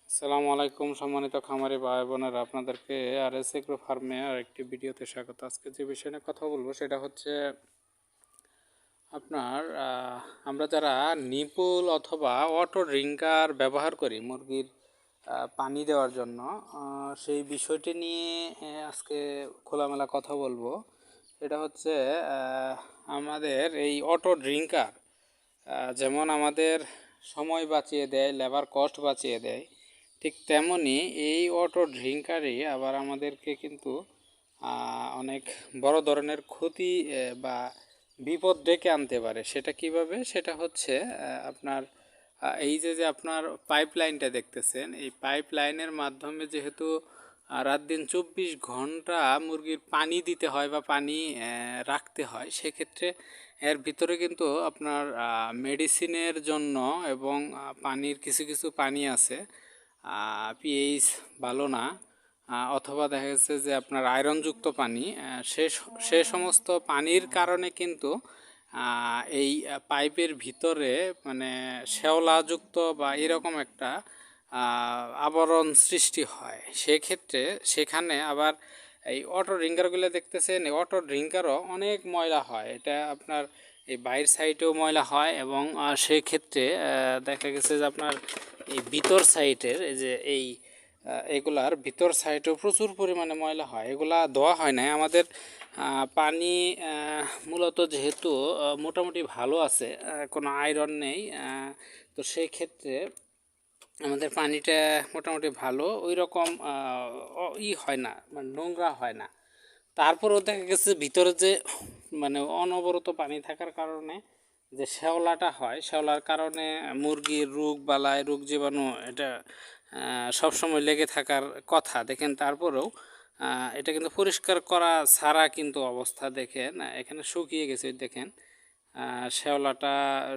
আসসালামু আলাইকুম সম্মানিত খামারি ভাই বোনেরা, আপনাদেরকে আরএস এগ্রো ফার্মে আর একটি ভিডিওতে স্বাগত। আজকে যে বিষয় নিয়ে কথা বলবো সেটা হচ্ছে আপনার আমরা যারা নিপুল অথবা অটো ড্রিঙ্কার ব্যবহার করি মুরগির পানি দেওয়ার জন্য, সেই বিষয়টি নিয়ে আজকে খোলামেলা কথা বলবো। এটা হচ্ছে আমাদের এই অটো ড্রিঙ্কার যেমন আমাদের সময় বাঁচিয়ে দেয়, লেবার কস্ট বাঁচিয়ে দেয়, ঠিক তেমনি এই অটো ড্রিঙ্কারই আবার আমাদেরকে কিন্তু অনেক বড় ধরনের ক্ষতি বা বিপদ ডেকে আনতে পারে। সেটা কিভাবে? সেটা হচ্ছে আপনার এই যে আপনার পাইপ লাইনটা দেখতেছেন, এই পাইপ লাইনের মাধ্যমে যেহেতু রাত দিন 24 ঘন্টা মুরগির পানি দিতে হয় বা পানি রাখতে হয়, সেক্ষেত্রে এর ভিতরে কিন্তু আপনার মেডিসিনের জন্য এবং পানির কিছু কিছু পানি আছে পিএইচ ভালো না, অথবা দেখা যাচ্ছে যে আপনার আয়রনযুক্ত পানি, সে সমস্ত পানির কারণে কিন্তু এই পাইপের ভিতরে মানে শ্যাওলাযুক্ত বা এরকম একটা আবরণ সৃষ্টি হয়। সেক্ষেত্রে সেখানে আবার এই অটো ড্রিঙ্কারগুলো দেখতেছেন, এই অটো ড্রিঙ্কারও অনেক ময়লা হয়। এটা আপনার এই বাইরের সাইডেও ময়লা হয় এবং সেক্ষেত্রে দেখা গেছে যে আপনার এই ভিতর সাইডের এই যে এগুলার ভিতর সাইডেও প্রচুর পরিমাণে ময়লা হয়। এগুলা ধোয়া হয় না। আমাদের পানি মূলত যেহেতু মোটামুটি ভালো আছে, কোনো আয়রন নেই, তো সেই ক্ষেত্রে আমাদের পানিটা মোটামুটি ভালো, ওই রকম হয় না, মানে নোংরা হয় না। তারপরেও দেখা গেছে ভিতরে যে মানে অনবরত পানি থাকার কারণে যে শ্যাওলাটা হয়, শ্যাওলার কারণে মুরগির রোগ বালাই, রোগ জীবাণু এটা সবসময় লেগে থাকার কথা। দেখেন তারপরেও এটা কিন্তু পরিষ্কার করা ছাড়া কিন্তু অবস্থা দেখেন এখানে শুকিয়ে গেছে। দেখেন শ্যাওলাটা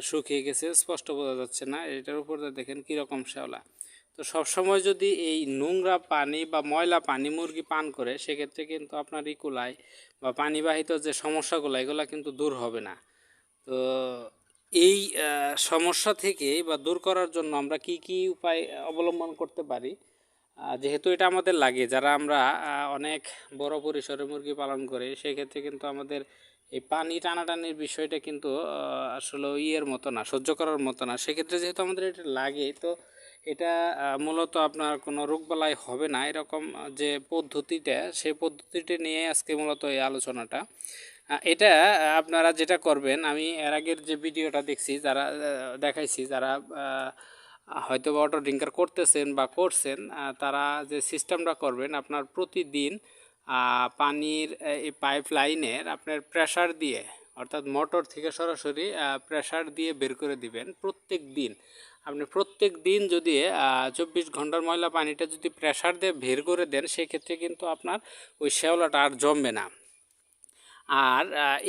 শুকিয়ে গেছে, স্পষ্ট বোঝা যাচ্ছে না। এটার উপর দেখেন কীরকম শ্যাওলা। তো সবসময় যদি এই নোংরা পানি বা ময়লা পানি মুরগি পান করে, সেক্ষেত্রে কিন্তু আপনার ইকোলাই বা পানিবাহিত যে সমস্যাগুলো, এগুলো কিন্তু দূর হবে না। তো এই সমস্যা থেকে বা দূর করার জন্য আমরা কি কি উপায় অবলম্বন করতে পারি? যেহেতু এটা আমাদের লাগে, যারা আমরা অনেক বড় পরিসরে মুরগি পালন করি, সেক্ষেত্রে কিন্তু আমাদের এই পানি টানাটানির বিষয়টা কিন্তু আসলে ইয়ের মতো না, সহ্য করার মতো না। সেক্ষেত্রে যেহেতু আমাদের এটা লাগে, তো এটা মূলত আপনার কোনো রোগবালাই হবে না এরকম যে পদ্ধতিটা, সেই পদ্ধতিটা নিয়ে আজকে মূলত এই আলোচনাটা। এটা আপনারা যেটা করবেন, আমি এর আগের যে ভিডিওটা দেখছি, যারা দেখাইছি, যারা হয়তো বা অটো ড্রিঙ্কার করতেছেন বা করছেন, তারা যে সিস্টেমটা করবেন, আপনার প্রতিদিন পানির এই পাইপ লাইনের আপনার প্রেশার দিয়ে, অর্থাৎ মোটর থেকে সরাসরি প্রেশার দিয়ে বের করে দিবেন প্রত্যেক দিন। আপনি প্রত্যেক দিন যদি 24 ঘন্টার ময়লা পানিটা যদি প্রেশার দিয়ে বের করে দেন, সেক্ষেত্রে কিন্তু আপনার ওই শ্যাওলাটা আর জমবে না। আর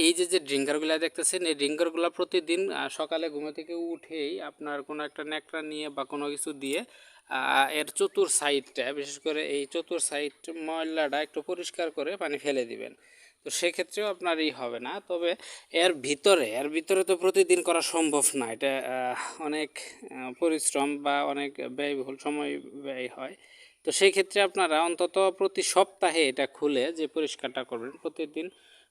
এই যে ড্রিঙ্কারগুলো দেখতেছেন, এই ড্রিঙ্কারগুলো প্রতিদিন সকালে ঘুম থেকে উঠেই আপনার কোনো একটা ন্যাকড়া নিয়ে বা কোনো কিছু দিয়ে এর চতুর সাইডটা, বিশেষ করে এই চতুর সাইড ময়লাটা একটু পরিষ্কার করে পানি ফেলে দিবেন। তো সেক্ষেত্রেও আপনার হবে না। তবে এর ভিতরে তো প্রতিদিন করা সম্ভব না। এটা অনেক পরিশ্রম বা অনেক ব্যয়বহুল, সময় ব্যয় হয়। তো সেই ক্ষেত্রে আপনারা অন্তত প্রতি সপ্তাহে এটা খুলে যে পরিষ্কারটা করবেন,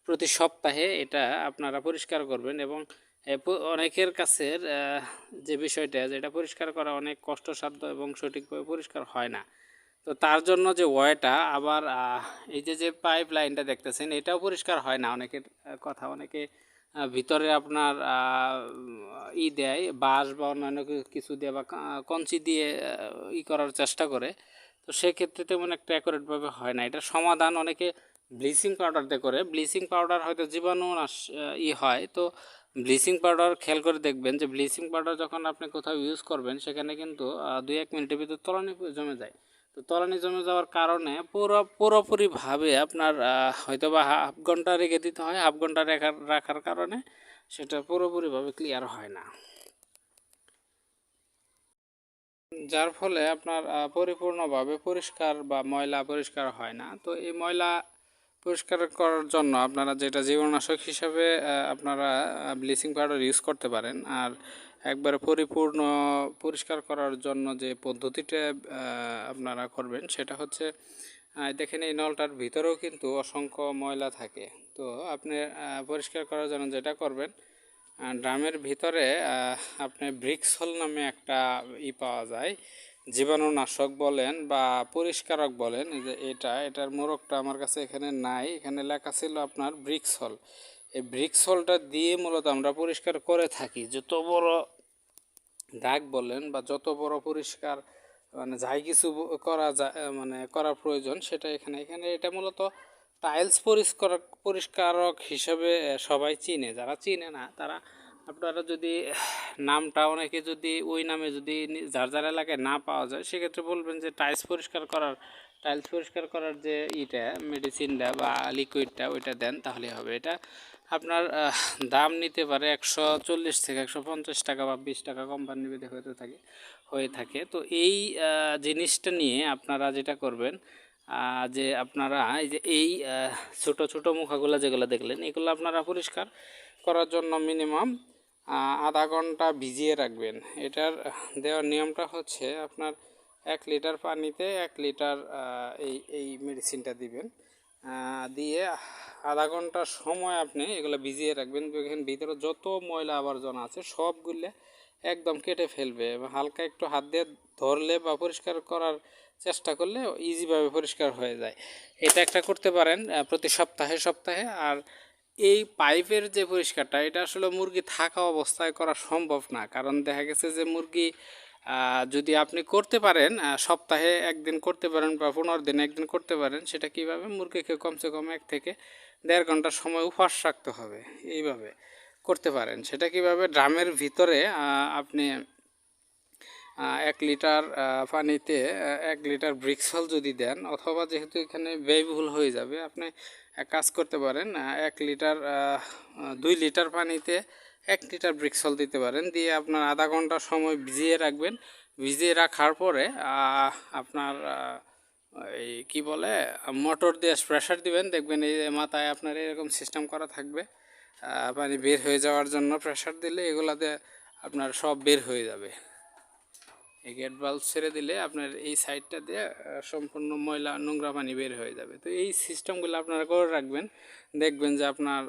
প্রতি সপ্তাহে এটা আপনারা পরিষ্কার করবেন। এবং অনেকের কাছের যে বিষয়টা, যেটা পরিষ্কার করা অনেক কষ্টসাধ্য এবং সঠিকভাবে পরিষ্কার হয় না। তো তার জন্য যে ওয়েটা আবার এই যে পাইপ লাইনটা দেখতেছেন, এটাও পরিষ্কার হয় না। অনেকের কথা, অনেকে ভিতরে আপনার দেয় বাঁশ বা অন্যান্য কিছু দিয়ে বা কঞ্চি দিয়ে করার চেষ্টা করে। তো সেক্ষেত্রে তেমন একটা অ্যাকুরেটভাবে হয় না। এটার সমাধান অনেকে ব্লিচিং পাউডার দিয়ে করে। ব্লিচিং পাউডার হয়তো জীবাণু হয়। তো ব্লিচিং পাউডার খেয়াল করে দেখবেন যে ব্লিচিং পাউডার যখন আপনি কোথাও ইউজ করবেন, সেখানে কিন্তু 2-1 মিনিটের ভিতর তলানি জমে যায়। তো তলানি জমে যাওয়ার কারণে পুরোপুরিভাবে আপনার হয়তো বা হাফ ঘন্টা রেখে দিতে হয়। হাফ ঘন্টা রাখার কারণে সেটা পুরোপুরিভাবে ক্লিয়ার হয় না, যার ফলে আপনার পরিপূর্ণভাবে পরিষ্কার বা ময়লা পরিষ্কার হয় না। তো এই ময়লা পরিষ্কার করার জন্য আপনারা যেটা জীবাণুনাশক হিসাবে আপনারা ব্লিচিং পাউডার ইউজ করতে পারেন। আর একবারে পরিপূর্ণ পরিষ্কার করার জন্য যে পদ্ধতিটা আপনারা করবেন সেটা হচ্ছে দেখেন এই নলটার ভিতরেও কিন্তু অসংখ্য ময়লা থাকে। তো আপনি পরিষ্কার করার জন্য যেটা করবেন, ড্রামের ভিতরে আপনি ব্রিক্সল নামে একটা পাওয়া যায়, জীবাণুনাশক বলেন বা পরিষ্কারক বলেন। এই যে এটার মোড়কটা আমার কাছে এখানে নাই, এখানে লেখা ছিল আপনার ব্রিক্সল। এই ব্রিক্সলটা দিয়ে মূলত আমরা পরিষ্কার করে থাকি। যত বড় দাগ বলেন বা যত বড় পরিষ্কার মানে যাই কিছু করা যায় মানে করা প্রয়োজন সেটা এখানে এটা মূলত টাইলস পরিষ্কারক হিসেবে সবাই চিনে। যারা চিনে না তারা, আপনারা যদি নামটা অনেকে যদি ওই নামে যদি যার এলাকায় না পাওয়া যায় সেক্ষেত্রে বলবেন যে টাইলস পরিষ্কার করার যে মেডিসিনটা বা লিকুইডটা ওইটা দেন, তাহলে হবে। এটা আপনার দাম নিতে পারে 140 থেকে 150 টাকা বা 20 টাকা কোম্পানি ভেদে হয়ে থাকে। তো এই জিনিসটা নিয়ে আপনারা যেটা করবেন, যে আপনারা এই ছোট ছোট মুখাগুলো যেগুলো দেখলেন এগুলো আপনারা পরিষ্কার করার জন্য মিনিমাম আধা ঘন্টা ভিজিয়ে রাখবেন। এটার দেওয়ার নিয়মটা হচ্ছে আপনার 1 লিটার পানিতে 1 লিটার এই মেডিসিনটা দিবেন, দিয়ে আধা ঘন্টা সময় আপনি এগুলো ভিজিয়ে রাখবেন। এখানে ভিতরে যত ময়লা আবর্জনা আছে সবগুলো একদম কেটে ফেলবে এবং হালকা একটু হাত দিয়ে ধরলে বা পরিষ্কার করার চেষ্টা করলে ইজিভাবে পরিষ্কার হয়ে যায়। এটা একটা করতে পারেন প্রতি সপ্তাহে। আর এই পাইপের যে পরিষ্কারটা, এটা আসলে মুরগি থাকা অবস্থায় করা সম্ভব না। কারণ দেখা গেছে যে মুরগি যদি আপনি করতে পারেন সপ্তাহে 1 দিন করতে পারেন বা 15 দিনে 1 দিন করতে পারেন, সেটা কীভাবে, মুরগিকে কমসে কম 1 থেকে 1.5 ঘন্টা সময় উপবাস রাখতে হবে। এইভাবে করতে পারেন। সেটা কীভাবে, ড্রামের ভিতরে আপনি 1 লিটার পানিতে 1 লিটার ব্রিক্সল যদি দেন, অথবা যেহেতু এখানে ব্যয়বহুল হয়ে যাবে আপনি এক কাজ করতে পারেন, 2 লিটার পানিতে 1 লিটার ব্রিক্সল দিতে পারেন, দিয়ে আপনার আধা ঘন্টা সময় ভিজিয়ে রাখবেন। ভিজিয়ে রাখার পরে আপনার এই কী বলে মোটর দিয়ে প্রেশার দিবেন, দেখবেন এই মাথায় আপনার এরকম সিস্টেম করা থাকবে, পানি বের হয়ে যাওয়ার জন্য প্রেশার দিলে এগুলাতে আপনার সব বের হয়ে যাবে। এই গেট ভালভ ছেড়ে দিলে আপনার এই সাইডটা দিয়ে সম্পূর্ণ ময়লা নোংরা পানি বের হয়ে যাবে। তো এই সিস্টেমগুলো আপনারা করে রাখবেন, দেখবেন যে আপনার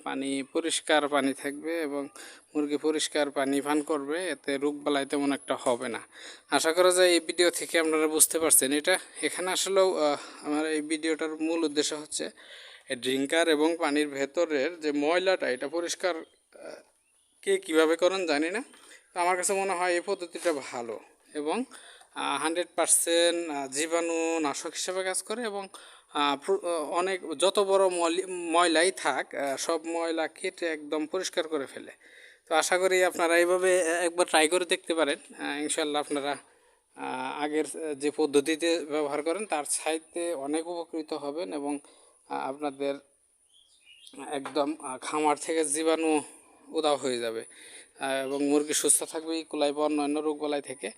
পানি পরিষ্কার পানি থাকবে এবং মুরগি পরিষ্কার পানি পান করবে, এতে রোগবালাই তেমন একটা হবে না। আশা করা যায় এই ভিডিও থেকে আপনারা বুঝতে পারছেন। এখানে আসলেও আমার এই ভিডিওটার মূল উদ্দেশ্য হচ্ছে ড্রিঙ্কার এবং পানির ভেতরের যে ময়লাটা এটা পরিষ্কার কে কীভাবে করেন জানি না, তো আমার কাছে মনে হয় এই পদ্ধতিটা ভালো এবং 100% জীবাণুনাশক হিসেবে কাজ করে এবং অনেক যত বড় ময়লাই থাক সব ময়লা কেটে একদম পরিষ্কার করে ফেলে। তো আশা করি আপনারা এইভাবে একবার ট্রাই করে দেখতে পারেন। ইনশাল্লাহ আপনারা আগের যে পদ্ধতিতে ব্যবহার করেন তার চাইতে অনেক উপকৃত হবেন এবং আপনাদের একদম খামার থেকে জীবাণু উধাও হয়ে যাবে এবং মুরগি সুস্থ থাকবে, ইকোলাই বা অন্যান্য রোগবালাই থেকে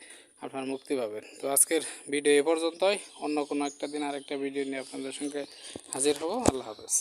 আপনার মুক্তি পাবেন। তো আজকের ভিডিও এ পর্যন্তই। অন্য কোনো একটা দিন আরেকটা ভিডিও নিয়ে আপনাদের সঙ্গে হাজির হব। আল্লাহ হাফেজ।